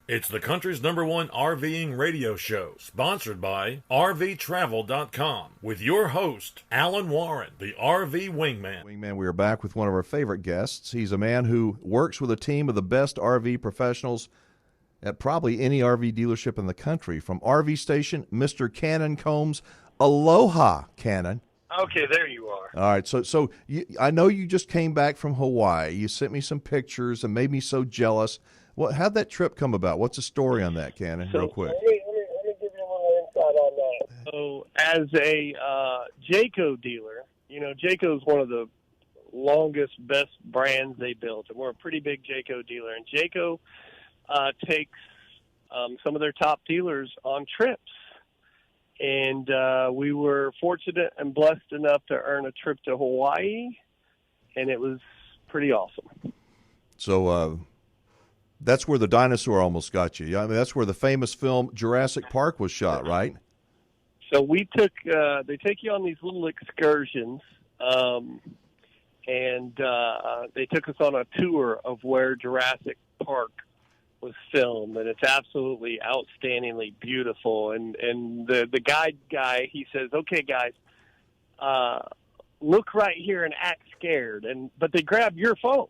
It's the country's #1 RVing radio show, sponsored by RVtravel.com, with your host, Alan Warren, the RV Wingman. Wingman, we are back with one of our favorite guests. He's a man who works with a team of the best RV professionals at probably any RV dealership in the country. From RV Station, Mr. Cannon Combs. Aloha, Cannon. Okay, there you are. All right, so I know you just came back from Hawaii. You sent me some pictures and made me so jealous. How'd that trip come about? What's the story on that, Cannon, real quick? Let me give you a little insight on that. So as a Jayco dealer, Jayco is one of the longest, best brands they built, and we're a pretty big Jayco dealer. And Jayco takes some of their top dealers on trips. And we were fortunate and blessed enough to earn a trip to Hawaii, and it was pretty awesome. So that's where the dinosaur almost got you. I mean, that's where the famous film Jurassic Park was shot, right? So we took they take you on these little excursions, and they took us on a tour of where Jurassic Park was filmed, and it's absolutely outstandingly beautiful. And the guide guy, he says, "Okay, guys, look right here and act scared." But they grab your phone.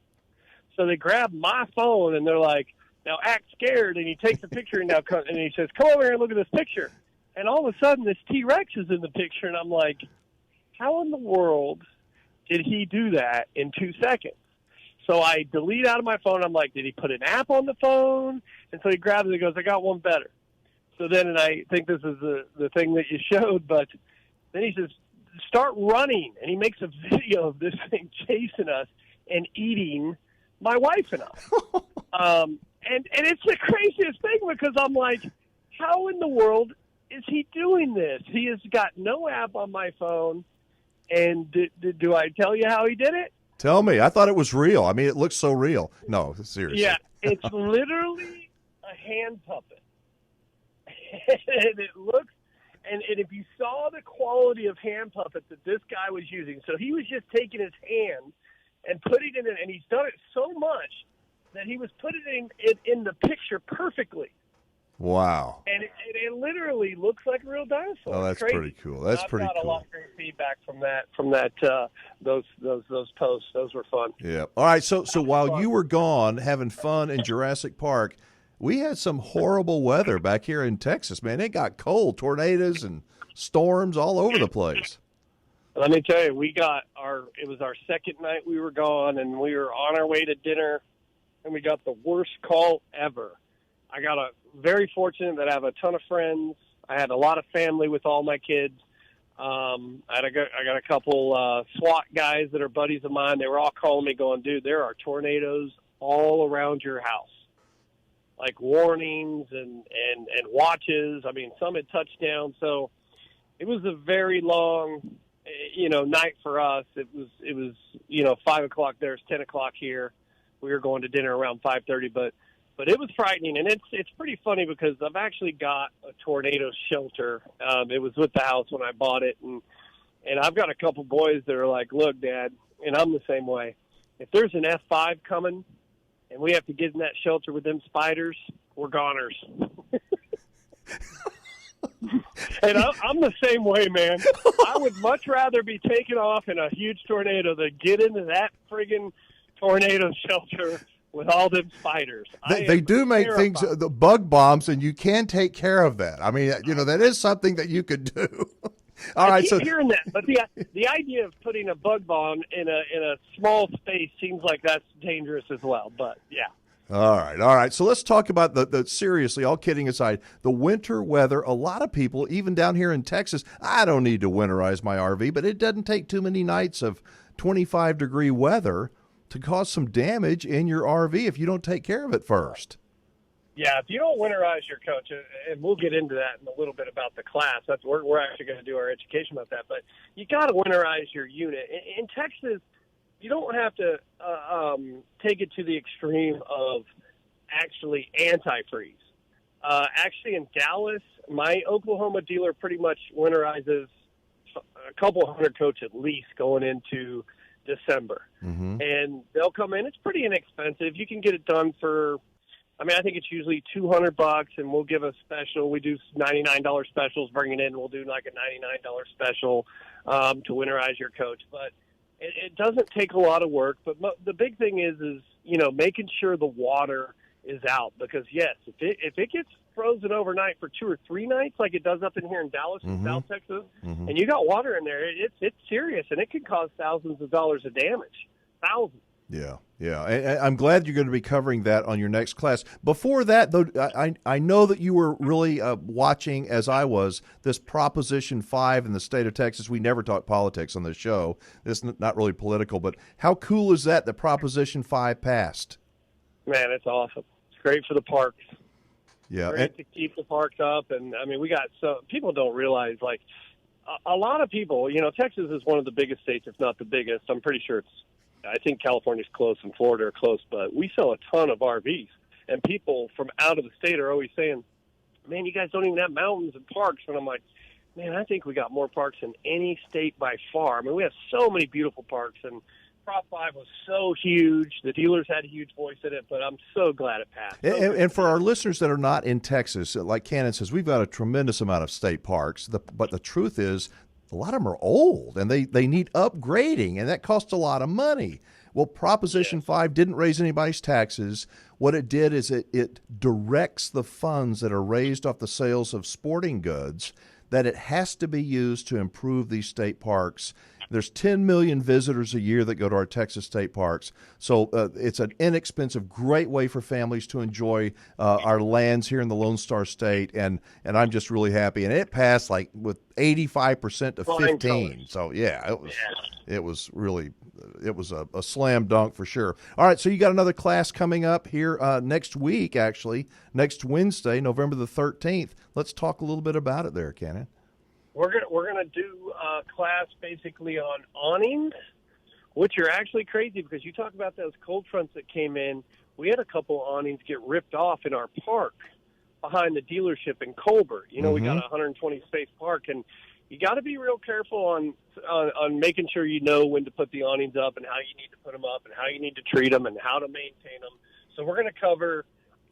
So they grab my phone, and they're like, "Now act scared." And he takes the picture, and he says, "Come over here and look at this picture." And all of a sudden, this T-Rex is in the picture, and I'm like, how in the world did he do that in 2 seconds? So I delete out of my phone. I'm like, did he put an app on the phone? And so he grabs it and goes, "I got one better." So then, and I think this is the thing that you showed, but then he says, "Start running." And he makes a video of this thing chasing us and eating my wife and I. And it's the craziest thing, because I'm like, how in the world is he doing this? He has got no app on my phone. And do I tell you how he did it? Tell me. I thought it was real. I mean, it looks so real. No, seriously. Yeah, it's literally a hand puppet. And it looks, and if you saw the quality of hand puppet that this guy was using, so he was just taking his hand and putting it in, and he's done it so much that he was putting it in the picture perfectly. Wow. And it literally looks like a real dinosaur. Oh, that's pretty cool. That's pretty cool. I've got a lot of great feedback from those posts. Those were fun. Yeah. All right. So while you were gone having fun in Jurassic Park, we had some horrible weather back here in Texas, man. It got cold, tornadoes and storms all over the place. Let me tell you, it was our second night we were gone, and we were on our way to dinner, and we got the worst call ever. I got very fortunate that I have a ton of friends. I had a lot of family with all my kids. I got a couple SWAT guys that are buddies of mine. They were all calling me going, "Dude, there are tornadoes all around your house." Like warnings and watches. I mean, some had touched down. So it was a very long, night for us. It was 5 o'clock there. It's 10 o'clock here. We were going to dinner around 5:30, but it was frightening. And it's pretty funny because I've actually got a tornado shelter. It was with the house when I bought it. And I've got a couple boys that are like, "Look, Dad," and I'm the same way. If there's an F5 coming, and we have to get in that shelter with them spiders, we're goners. And I'm the same way, man. I would much rather be taken off in a huge tornado than get into that friggin' tornado shelter with all them spiders. They do make things, the bug bombs, and you can take care of that. I mean, that is something that you could do. All right, so hearing that, but the idea of putting a bug bomb in a small space seems like that's dangerous as well. But yeah. All right. So let's talk about the seriously, all kidding aside, the winter weather. A lot of people, even down here in Texas, I don't need to winterize my RV, but it doesn't take too many nights of 25-degree weather to cause some damage in your RV if you don't take care of it first. Yeah, if you don't winterize your coach, and we'll get into that in a little bit about the class. We're actually going to do our education about that. But you got to winterize your unit. In Texas, you don't have to take it to the extreme of actually antifreeze. Actually, in Dallas, my Oklahoma dealer pretty much winterizes a couple hundred coats at least going into December. Mm-hmm. And they'll come in. It's pretty inexpensive. You can get it done for I mean, I think it's usually $200, and we'll give a special. We do $99 specials. Bring it in, we'll do like a $99 special to winterize your coach. But it doesn't take a lot of work. But the big thing is making sure the water is out, because yes, if it gets frozen overnight for 2 or 3 nights, like it does up in here in Dallas and South Texas, and you got water in there, it's serious, and it can cause thousands of dollars of damage. Thousands. Yeah. And I'm glad you're going to be covering that on your next class. Before that, though, I know that you were really watching, as I was, this Proposition 5 in the state of Texas. We never talk politics on this show. It's not really political, but how cool is that Proposition 5 passed? Man, it's awesome. It's great for the parks. Yeah. Great to keep the parks up. And, I mean, people don't realize, like, a lot of people, Texas is one of the biggest states, if not the biggest. I'm pretty sure I think California's close and Florida are close, but we sell a ton of RVs. And people from out of the state are always saying, man, you guys don't even have mountains and parks. And I'm like, man, I think we got more parks than any state by far. I mean, we have so many beautiful parks, and Prop 5 was so huge. The dealers had a huge voice in it, but I'm so glad it passed. And for our listeners that are not in Texas, like Cannon says, we've got a tremendous amount of state parks. But the truth is, a lot of them are old, and they need upgrading, and that costs a lot of money. Well, Proposition 5 didn't raise anybody's taxes. What it did is it directs the funds that are raised off the sales of sporting goods, that it has to be used to improve these state parks. There's 10 million visitors a year that go to our Texas state parks. So it's an inexpensive, great way for families to enjoy our lands here in the Lone Star State. And I'm just really happy. And it passed like with 85% to 15. So, yeah, it was really a slam dunk for sure. All right, so you got another class coming up here next week, actually, next Wednesday, November the 13th. Let's talk a little bit about it there, Cannon. We're gonna do a class basically on awnings, which are actually crazy because you talk about those cold fronts that came in. We had a couple awnings get ripped off in our park behind the dealership in Colbert. We got a 120 space park, and you got to be real careful on making sure you know when to put the awnings up and how you need to put them up and how you need to treat them and how to maintain them. So we're going to cover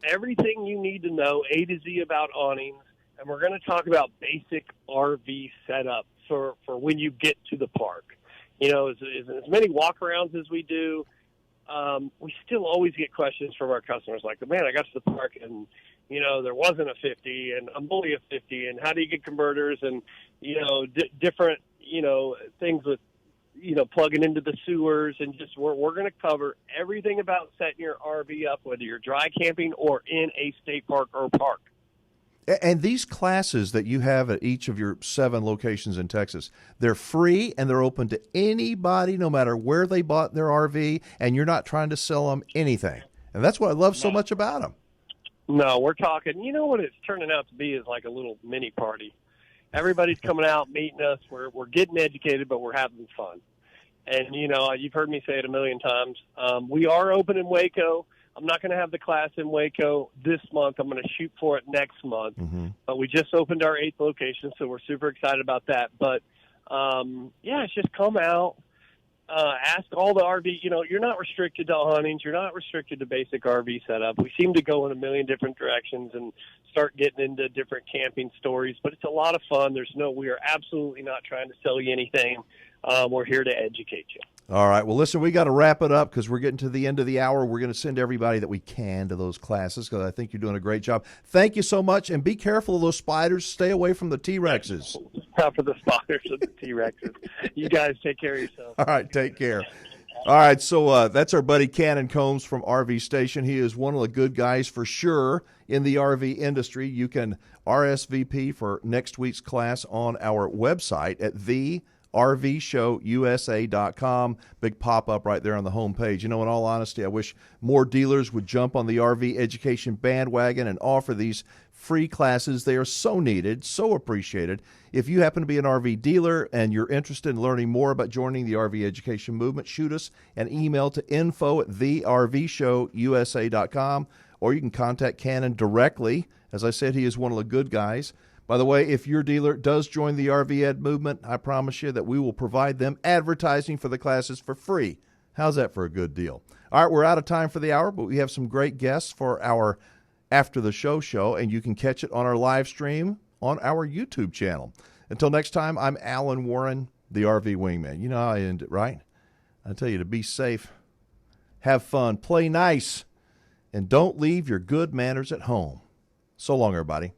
everything you need to know, A to Z, about awnings. And we're going to talk about basic RV setup for when you get to the park. As many walk-arounds as we do, we still always get questions from our customers like, man, I got to the park and, there wasn't a 50 and I'm only a 50, and how do you get converters and, different, things with, plugging into the sewers, and just we're going to cover everything about setting your RV up, whether you're dry camping or in a state park or park. And these classes that you have at each of your 7 locations in Texas, they're free and they're open to anybody, no matter where they bought their RV, and you're not trying to sell them anything. And that's what I love so much about them. No, we're talking, what it's turning out to be is like a little mini party. Everybody's coming out, meeting us. We're getting educated, but we're having fun. And, you've heard me say it a million times. We are open in Waco. I'm not going to have the class in Waco this month. I'm going to shoot for it next month. But we just opened our 8th location, so we're super excited about that. But, it's just come out, ask all the RV. You're not restricted to awnings. You're not restricted to basic RV setup. We seem to go in a million different directions and start getting into different camping stories. But it's a lot of fun. We are absolutely not trying to sell you anything. We're here to educate you. All right. Well, listen, we got to wrap it up because we're getting to the end of the hour. We're going to send everybody that we can to those classes because I think you're doing a great job. Thank you so much, and be careful of those spiders. Stay away from the T-Rexes. Not for the spiders and the T-Rexes. You guys take care of yourself. All right. Take care. All right. So that's our buddy Cannon Combs from RV Station. He is one of the good guys for sure in the RV industry. You can RSVP for next week's class on our website at RVshowusa.com. Big pop-up right there on the homepage. In all honesty, I wish more dealers would jump on the RV education bandwagon and offer these free classes. They are so needed, so appreciated. If you happen to be an RV dealer and you're interested in learning more about joining the RV education movement, shoot us an email to info@thervshowusa.com, or you can contact Cannon directly. As I said, he is one of the good guys. By the way, if your dealer does join the RV Ed movement, I promise you that we will provide them advertising for the classes for free. How's that for a good deal? All right, we're out of time for the hour, but we have some great guests for our after the show, and you can catch it on our live stream on our YouTube channel. Until next time, I'm Alan Warren, the RV Wingman. You know how I end it, right? I tell you to be safe, have fun, play nice, and don't leave your good manners at home. So long, everybody.